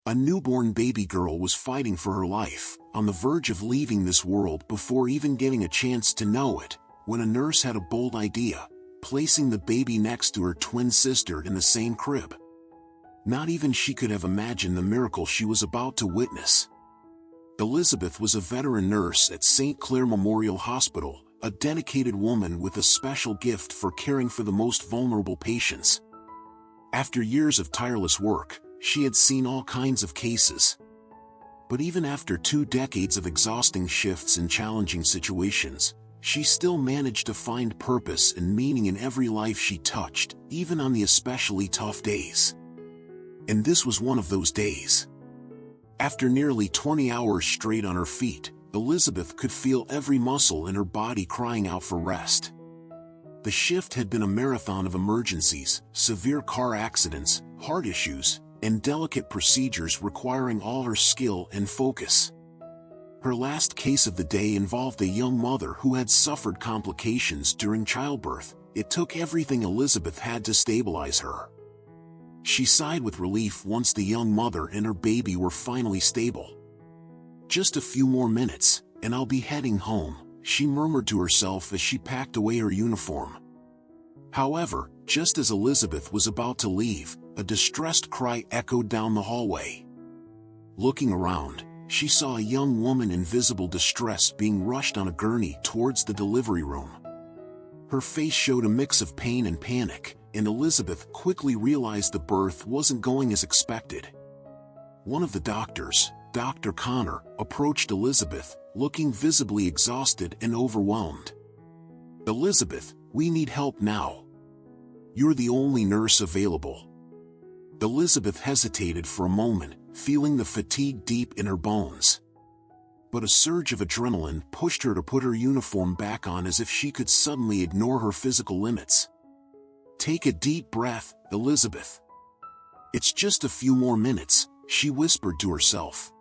A newborn baby girl was fighting for her life, on the verge of leaving this world before even getting a chance to know it, when a nurse had a bold idea, placing the baby next to her twin sister in the same crib. Not even she could have imagined the miracle she was about to witness. Elizabeth was a veteran nurse at St. Clair Memorial Hospital, a dedicated woman with a special gift for caring for the most vulnerable patients. After years of tireless work, she had seen all kinds of cases. But even after 2 decades of exhausting shifts and challenging situations, she still managed to find purpose and meaning in every life she touched, even on the especially tough days. And this was one of those days. After nearly 20 hours straight on her feet, Elizabeth could feel every muscle in her body crying out for rest. The shift had been a marathon of emergencies, severe car accidents, heart issues, and delicate procedures requiring all her skill and focus. Her last case of the day involved a young mother who had suffered complications during childbirth. It took everything Elizabeth had to stabilize her. She sighed with relief once the young mother and her baby were finally stable. "Just a few more minutes, and I'll be heading home," she murmured to herself as she packed away her uniform. However, just as Elizabeth was about to leave, a distressed cry echoed down the hallway. Looking around, she saw a young woman in visible distress being rushed on a gurney towards the delivery room. Her face showed a mix of pain and panic, and Elizabeth quickly realized the birth wasn't going as expected. One of the doctors, Dr. Connor, approached Elizabeth, looking visibly exhausted and overwhelmed. "Elizabeth, we need help now. You're the only nurse available." Elizabeth hesitated for a moment, feeling the fatigue deep in her bones. But a surge of adrenaline pushed her to put her uniform back on as if she could suddenly ignore her physical limits. "Take a deep breath, Elizabeth. It's just a few more minutes," she whispered to herself.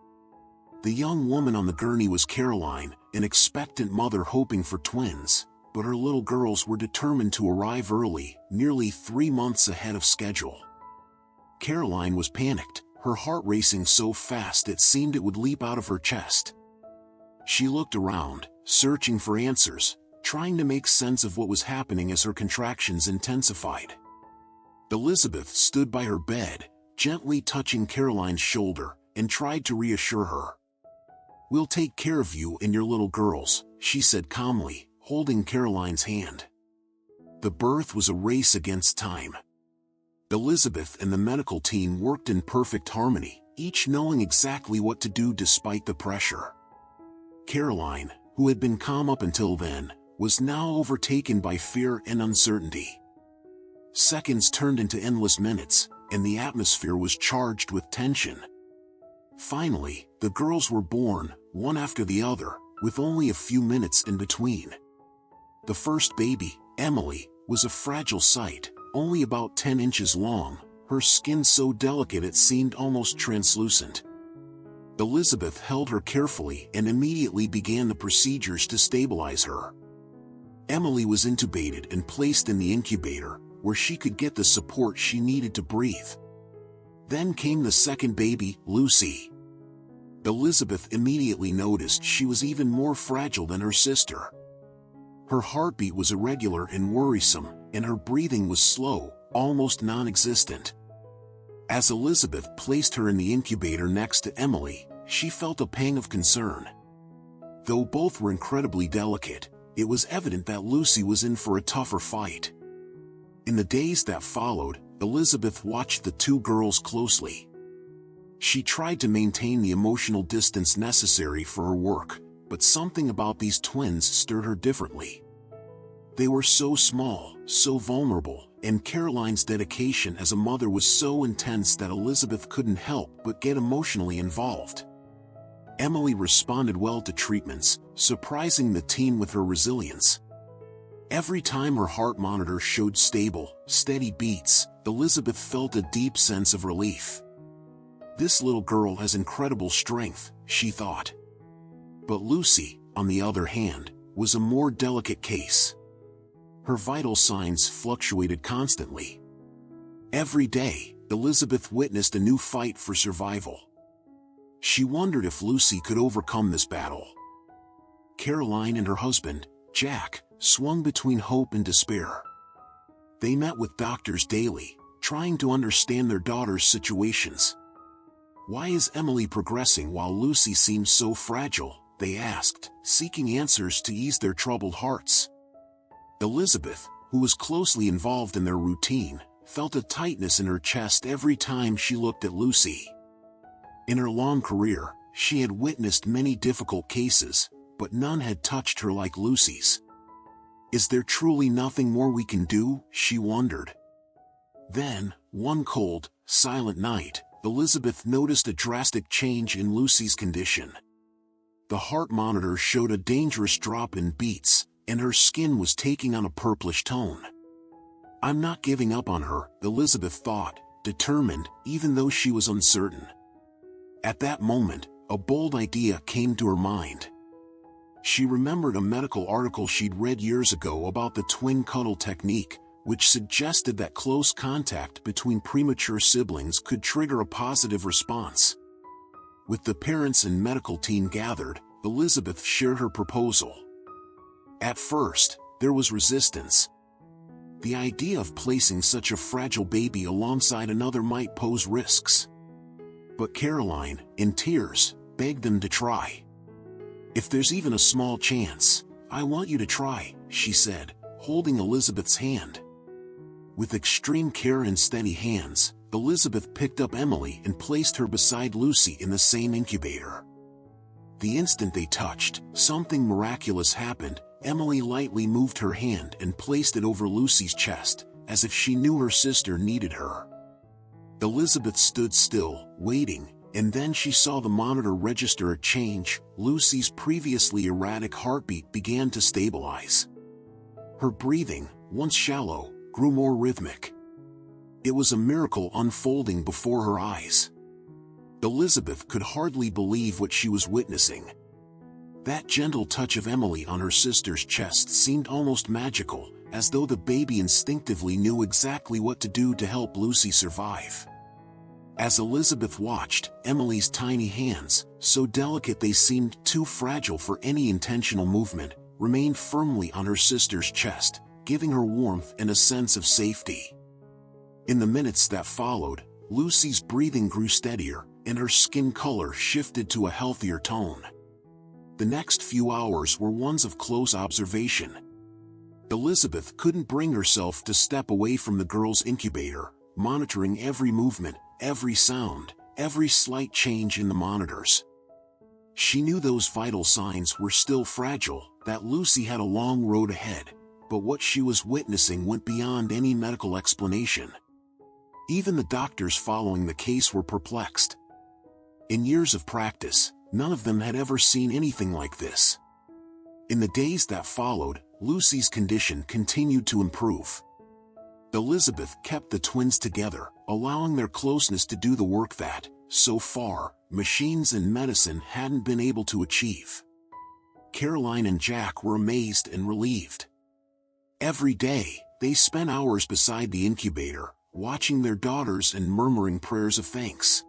The young woman on the gurney was Caroline, an expectant mother hoping for twins, but her little girls were determined to arrive early, nearly 3 months ahead of schedule. Caroline was panicked, her heart racing so fast it seemed it would leap out of her chest. She looked around, searching for answers, trying to make sense of what was happening as her contractions intensified. Elizabeth stood by her bed, gently touching Caroline's shoulder, and tried to reassure her. "We'll take care of you and your little girls," she said calmly, holding Caroline's hand. The birth was a race against time. Elizabeth and the medical team worked in perfect harmony, each knowing exactly what to do despite the pressure. Caroline, who had been calm up until then, was now overtaken by fear and uncertainty. Seconds turned into endless minutes, and the atmosphere was charged with tension. Finally, the girls were born, one after the other, with only a few minutes in between. The first baby, Emily, was a fragile sight, only about 10 inches long, her skin so delicate it seemed almost translucent. Elizabeth held her carefully and immediately began the procedures to stabilize her. Emily was intubated and placed in the incubator, where she could get the support she needed to breathe. Then came the second baby, Lucy. Elizabeth immediately noticed she was even more fragile than her sister. Her heartbeat was irregular and worrisome, and her breathing was slow, almost non-existent. As Elizabeth placed her in the incubator next to Emily, she felt a pang of concern. Though both were incredibly delicate, it was evident that Lucy was in for a tougher fight. In the days that followed, Elizabeth watched the 2 girls closely. She tried to maintain the emotional distance necessary for her work, but something about these twins stirred her differently. They were so small, so vulnerable, and Caroline's dedication as a mother was so intense that Elizabeth couldn't help but get emotionally involved. Emily responded well to treatments, surprising the team with her resilience. Every time her heart monitor showed stable, steady beats, Elizabeth felt a deep sense of relief. "This little girl has incredible strength," she thought. But Lucy, on the other hand, was a more delicate case. Her vital signs fluctuated constantly. Every day, Elizabeth witnessed a new fight for survival. She wondered if Lucy could overcome this battle. Caroline and her husband, Jack, swung between hope and despair. They met with doctors daily, trying to understand their daughter's situations. "Why is Emily progressing while Lucy seems so fragile?" they asked, seeking answers to ease their troubled hearts. Elizabeth, who was closely involved in their routine, felt a tightness in her chest every time she looked at Lucy. In her long career, she had witnessed many difficult cases, but none had touched her like Lucy's. "Is there truly nothing more we can do?" she wondered. Then, one cold, silent night, Elizabeth noticed a drastic change in Lucy's condition. The heart monitor showed a dangerous drop in beats, and her skin was taking on a purplish tone. "I'm not giving up on her," Elizabeth thought, determined, even though she was uncertain. At that moment, a bold idea came to her mind. She remembered a medical article she'd read years ago about the twin cuddle technique, which suggested that close contact between premature siblings could trigger a positive response. With the parents and medical team gathered, Elizabeth shared her proposal. At first, there was resistance. The idea of placing such a fragile baby alongside another might pose risks. But Caroline, in tears, begged them to try. "If there's even a small chance, I want you to try," she said, holding Elizabeth's hand. With extreme care and steady hands, Elizabeth picked up Emily and placed her beside Lucy in the same incubator. The instant they touched, something miraculous happened. Emily lightly moved her hand and placed it over Lucy's chest, as if she knew her sister needed her. Elizabeth stood still, waiting, and then she saw the monitor register a change. Lucy's previously erratic heartbeat began to stabilize. Her breathing, once shallow, grew more rhythmic. It was a miracle unfolding before her eyes. Elizabeth could hardly believe what she was witnessing. That gentle touch of Emily on her sister's chest seemed almost magical, as though the baby instinctively knew exactly what to do to help Lucy survive. As Elizabeth watched, Emily's tiny hands, so delicate they seemed too fragile for any intentional movement, remained firmly on her sister's chest, giving her warmth and a sense of safety. In the minutes that followed, Lucy's breathing grew steadier, and her skin color shifted to a healthier tone. The next few hours were ones of close observation. Elizabeth couldn't bring herself to step away from the girl's incubator, monitoring every movement, every sound, every slight change in the monitors. She knew those vital signs were still fragile, that Lucy had a long road ahead, but what she was witnessing went beyond any medical explanation. Even the doctors following the case were perplexed. In years of practice, none of them had ever seen anything like this. In the days that followed, Lucy's condition continued to improve. Elizabeth kept the twins together, allowing their closeness to do the work that, so far, machines and medicine hadn't been able to achieve. Caroline and Jack were amazed and relieved. Every day, they spent hours beside the incubator, watching their daughters and murmuring prayers of thanks.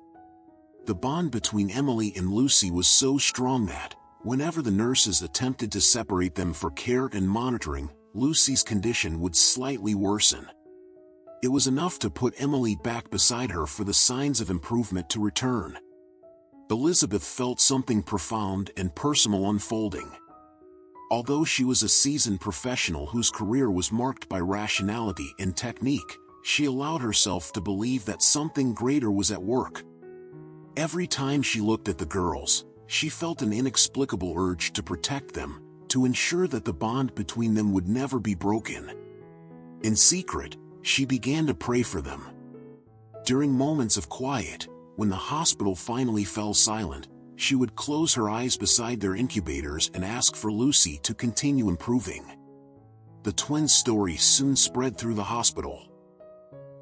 The bond between Emily and Lucy was so strong that, whenever the nurses attempted to separate them for care and monitoring, Lucy's condition would slightly worsen. It was enough to put Emily back beside her for the signs of improvement to return. Elizabeth felt something profound and personal unfolding. Although she was a seasoned professional whose career was marked by rationality and technique, she allowed herself to believe that something greater was at work. Every time she looked at the girls, she felt an inexplicable urge to protect them, to ensure that the bond between them would never be broken. In secret, she began to pray for them. During moments of quiet, when the hospital finally fell silent, she would close her eyes beside their incubators and ask for Lucy to continue improving. The twins' story soon spread through the hospital.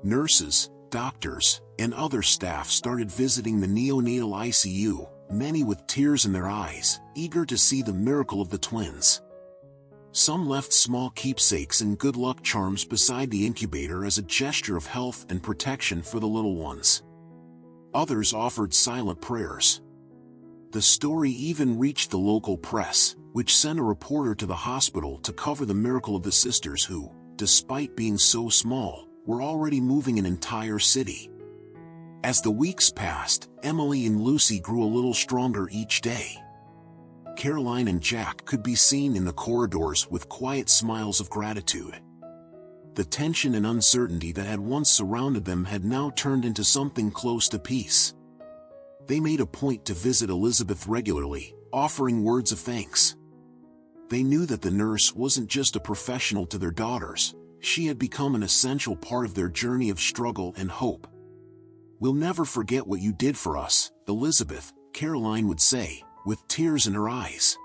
Nurses, doctors, and other staff started visiting the neonatal ICU, many with tears in their eyes, eager to see the miracle of the twins. Some left small keepsakes and good luck charms beside the incubator as a gesture of health and protection for the little ones. Others offered silent prayers. The story even reached the local press, which sent a reporter to the hospital to cover the miracle of the sisters who, despite being so small, were already moving an entire city. As the weeks passed, Emily and Lucy grew a little stronger each day. Caroline and Jack could be seen in the corridors with quiet smiles of gratitude. The tension and uncertainty that had once surrounded them had now turned into something close to peace. They made a point to visit Elizabeth regularly, offering words of thanks. They knew that the nurse wasn't just a professional to their daughters, she had become an essential part of their journey of struggle and hope. "We'll never forget what you did for us, Elizabeth," Caroline would say, with tears in her eyes.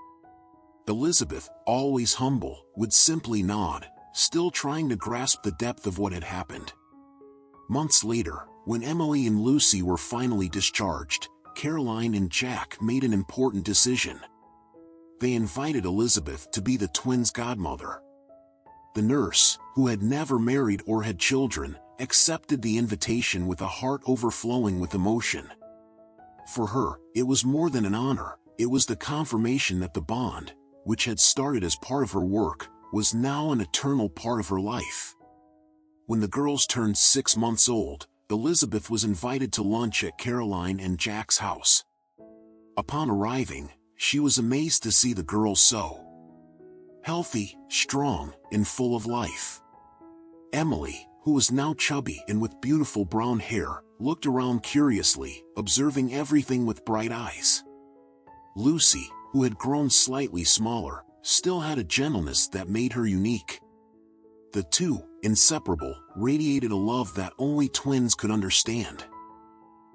Elizabeth, always humble, would simply nod, still trying to grasp the depth of what had happened. Months later, when Emily and Lucy were finally discharged, Caroline and Jack made an important decision. They invited Elizabeth to be the twins' godmother. The nurse, who had never married or had children, accepted the invitation with a heart overflowing with emotion. For her, it was more than an honor, it was the confirmation that the bond, which had started as part of her work, was now an eternal part of her life. When the girls turned 6 months old, Elizabeth was invited to lunch at Caroline and Jack's house. Upon arriving, she was amazed to see the girls so healthy, strong, and full of life. Emily, who was now chubby and with beautiful brown hair, looked around curiously, observing everything with bright eyes. Lucy, who had grown slightly smaller, still had a gentleness that made her unique. The two, inseparable, radiated a love that only twins could understand.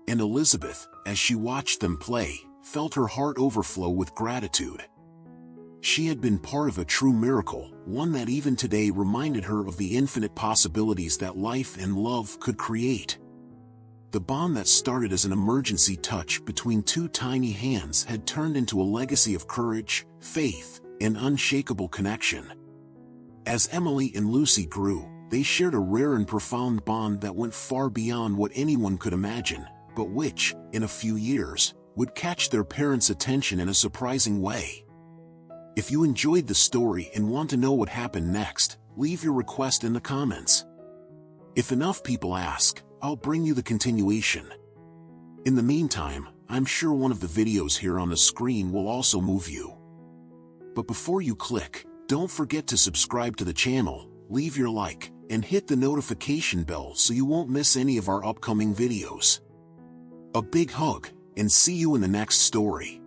And Elizabeth, as she watched them play, felt her heart overflow with gratitude. She had been part of a true miracle, one that even today reminded her of the infinite possibilities that life and love could create. The bond that started as an emergency touch between two tiny hands had turned into a legacy of courage, faith, and unshakable connection. As Emily and Lucy grew, they shared a rare and profound bond that went far beyond what anyone could imagine, but which, in a few years, would catch their parents' attention in a surprising way. If you enjoyed the story and want to know what happened next, leave your request in the comments. If enough people ask, I'll bring you the continuation. In the meantime, I'm sure one of the videos here on the screen will also move you. But before you click, don't forget to subscribe to the channel, leave your like, and hit the notification bell so you won't miss any of our upcoming videos. A big hug, and see you in the next story.